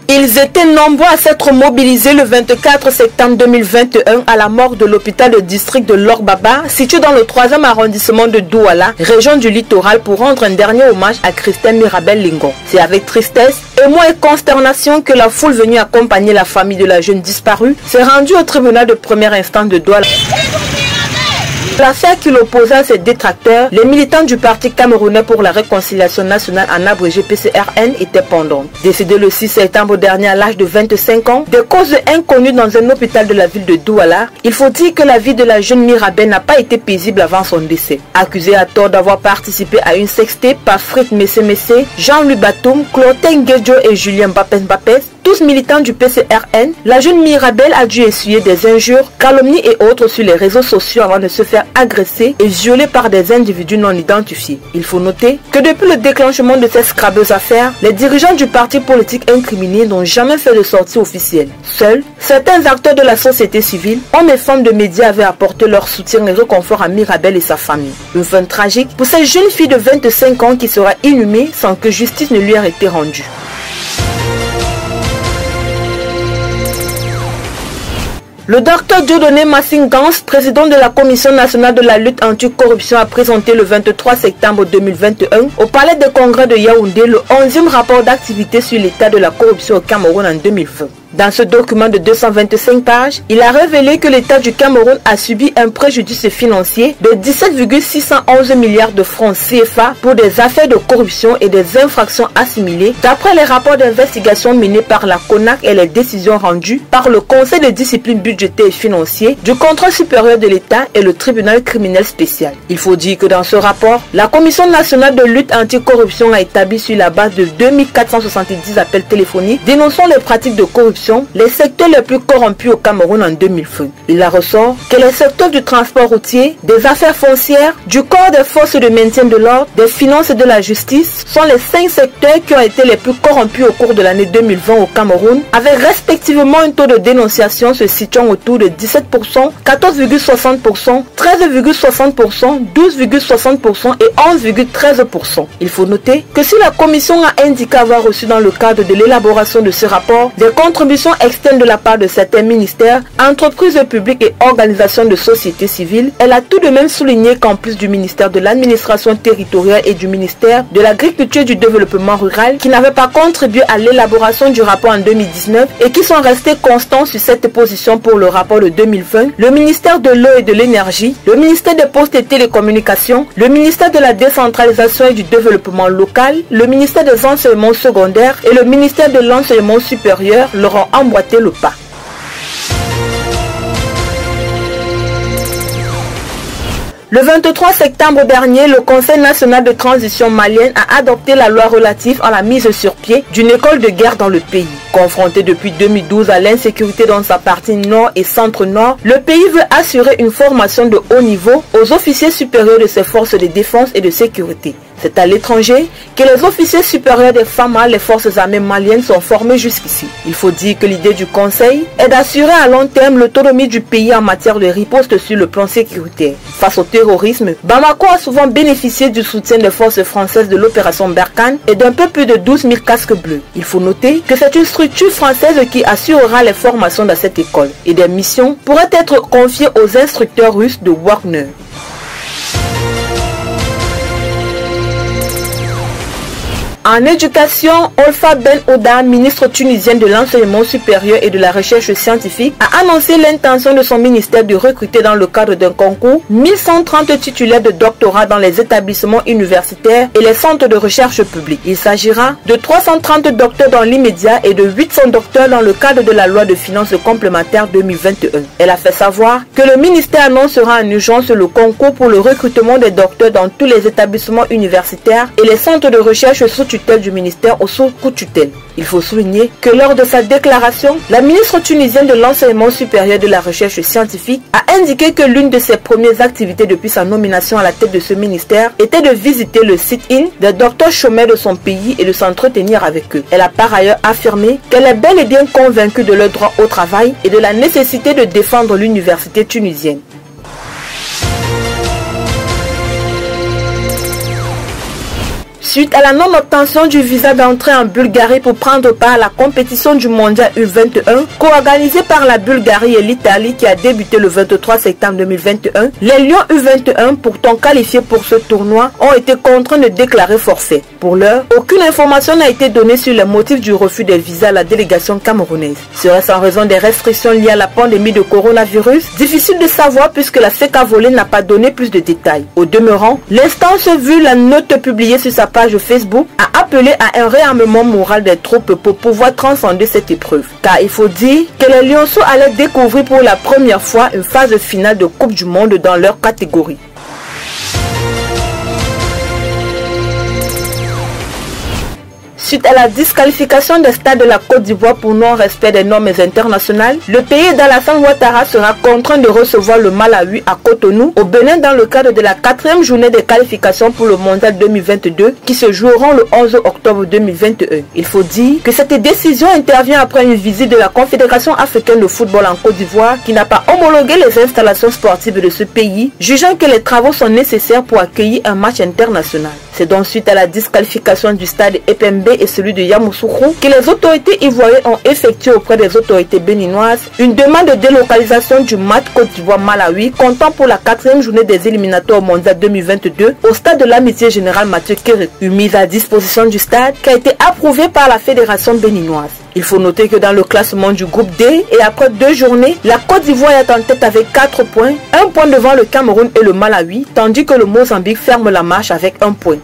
Ils étaient nombreux à s'être mobilisés le 24 septembre 2021 à la mort de l'hôpital de district de Lor-Baba, situé dans le 3e arrondissement de Douala, région du littoral, pour rendre un dernier hommage à Christine Mirabel Lingon. C'est avec tristesse, émoi et consternation que la foule venue accompagner la famille de la jeune disparue s'est rendue au tribunal de première instance de Douala. L'affaire qui l'opposait à ses détracteurs, les militants du Parti camerounais pour la réconciliation nationale, en abrégé PCRN, étaient pendantes. Décédé le 6 septembre dernier à l'âge de 25 ans, des causes inconnues dans un hôpital de la ville de Douala, il faut dire que la vie de la jeune Mirabel n'a pas été paisible avant son décès. Accusé à tort d'avoir participé à une sextape par Frit Messé, Jean-Louis Batoum, Clotin Guedjo et Julien Bapes, tous militants du PCRN, la jeune Mirabel a dû essuyer des injures, calomnies et autres sur les réseaux sociaux avant de se faire agresser et violer par des individus non identifiés. Il faut noter que depuis le déclenchement de cette scrabeuse affaire, les dirigeants du parti politique incriminé n'ont jamais fait de sortie officielle. Seuls, certains acteurs de la société civile, hommes et femmes de médias, avaient apporté leur soutien et réconfort à Mirabel et sa famille. Une fin tragique pour cette jeune fille de 25 ans qui sera inhumée sans que justice ne lui ait été rendue. Le docteur Dieudonné Massingans, président de la Commission nationale de la lutte anticorruption, a présenté le 23 septembre 2021 au Palais des Congrès de Yaoundé le 11e rapport d'activité sur l'état de la corruption au Cameroun en 2020. Dans ce document de 225 pages, il a révélé que l'État du Cameroun a subi un préjudice financier de 17,611 milliards de francs CFA pour des affaires de corruption et des infractions assimilées, d'après les rapports d'investigation menés par la CONAC et les décisions rendues par le Conseil de discipline budgétaire et financier du contrôle supérieur de l'État et le tribunal criminel spécial. Il faut dire que dans ce rapport, la Commission nationale de lutte anticorruption a établi sur la base de 2470 appels téléphoniques dénonçant les pratiques de corruption les secteurs les plus corrompus au Cameroun en 2020. Il en ressort que les secteurs du transport routier, des affaires foncières, du corps des forces de maintien de l'ordre, des finances et de la justice sont les 5 secteurs qui ont été les plus corrompus au cours de l'année 2020 au Cameroun, avec respectivement un taux de dénonciation se situant autour de 17%, 14,60%, 13,60%, 12,60% et 11,13%. Il faut noter que si la commission a indiqué avoir reçu dans le cadre de l'élaboration de ce rapport des contributions externes de la part de certains ministères, entreprises publiques et organisations de société civile, elle a tout de même souligné qu'en plus du ministère de l'administration territoriale et du ministère de l'agriculture et du développement rural, qui n'avaient pas contribué à l'élaboration du rapport en 2019 et qui sont restés constants sur cette position pour le rapport de 2020, le ministère de l'eau et de l'énergie, le ministère des postes et télécommunications, le ministère de la décentralisation et du développement local, le ministère des enseignements secondaires et le ministère de l'enseignement supérieur leur ont emboîté le pas. Le 23 septembre dernier, le Conseil national de transition malienne a adopté la loi relative à la mise sur pied d'une école de guerre dans le pays. Confronté depuis 2012 à l'insécurité dans sa partie nord et centre-nord, le pays veut assurer une formation de haut niveau aux officiers supérieurs de ses forces de défense et de sécurité. C'est à l'étranger que les officiers supérieurs des FAMA, les forces armées maliennes, sont formés jusqu'ici. Il faut dire que l'idée du Conseil est d'assurer à long terme l'autonomie du pays en matière de riposte sur le plan sécuritaire. Face au terrorisme, Bamako a souvent bénéficié du soutien des forces françaises de l'opération Barkhane et d'un peu plus de 12 000 casques bleus. Il faut noter que c'est une structure française qui assurera les formations dans cette école et des missions pourraient être confiées aux instructeurs russes de Wagner. En éducation, Olfa Ben Oda, ministre tunisien de l'enseignement supérieur et de la recherche scientifique, a annoncé l'intention de son ministère de recruter dans le cadre d'un concours 1130 titulaires de doctorat dans les établissements universitaires et les centres de recherche publics. Il s'agira de 330 docteurs dans l'immédiat et de 800 docteurs dans le cadre de la loi de finances complémentaire 2021. Elle a fait savoir que le ministère annoncera en urgence le concours pour le recrutement des docteurs dans tous les établissements universitaires et les centres de recherche sous tutelle du ministère ou sous co-tutelle. Il faut souligner que lors de sa déclaration, la ministre tunisienne de l'enseignement supérieur et de la recherche scientifique a indiqué que l'une de ses premières activités depuis sa nomination à la tête de ce ministère était de visiter le sit-in des docteurs chômeurs de son pays et de s'entretenir avec eux. Elle a par ailleurs affirmé qu'elle est bel et bien convaincue de leur droit au travail et de la nécessité de défendre l'université tunisienne. Suite à la non-obtention du visa d'entrée en Bulgarie pour prendre part à la compétition du mondial U21, co-organisée par la Bulgarie et l'Italie qui a débuté le 23 septembre 2021, les Lions U21, pourtant qualifiés pour ce tournoi, ont été contraints de déclarer forfait. Pour l'heure, aucune information n'a été donnée sur les motifs du refus des visas à la délégation camerounaise. Serait-ce en raison des restrictions liées à la pandémie de coronavirus? Difficile de savoir puisque la FECA Volée n'a pas donné plus de détails. Au demeurant, l'instance, vu la note publiée sur sa page Facebook, a appelé à un réarmement moral des troupes pour pouvoir transcender cette épreuve. Car il faut dire que les Lionceaux allaient découvrir pour la première fois une phase finale de Coupe du Monde dans leur catégorie. Suite à la disqualification des stades de la Côte d'Ivoire pour non-respect des normes internationales, le pays d'Alassane Ouattara sera contraint de recevoir le Malawi à Cotonou, au Bénin, dans le cadre de la 4e journée des qualifications pour le Mondial 2022 qui se joueront le 11 octobre 2021. Il faut dire que cette décision intervient après une visite de la Confédération africaine de football en Côte d'Ivoire qui n'a pas homologué les installations sportives de ce pays, jugeant que les travaux sont nécessaires pour accueillir un match international. C'est donc suite à la disqualification du stade Epembe et celui de Yamoussoukro que les autorités ivoiriennes ont effectué auprès des autorités béninoises une demande de délocalisation du match Côte d'Ivoire-Malawi comptant pour la 4e journée des éliminatoires mondial 2022 au stade de l'Amitié Générale Mathieu Kérékou. Une mise à disposition du stade qui a été approuvée par la fédération béninoise. Il faut noter que dans le classement du groupe D et après 2 journées, la Côte d'Ivoire est en tête avec 4 points, 1 point devant le Cameroun et le Malawi, tandis que le Mozambique ferme la marche avec 1 point.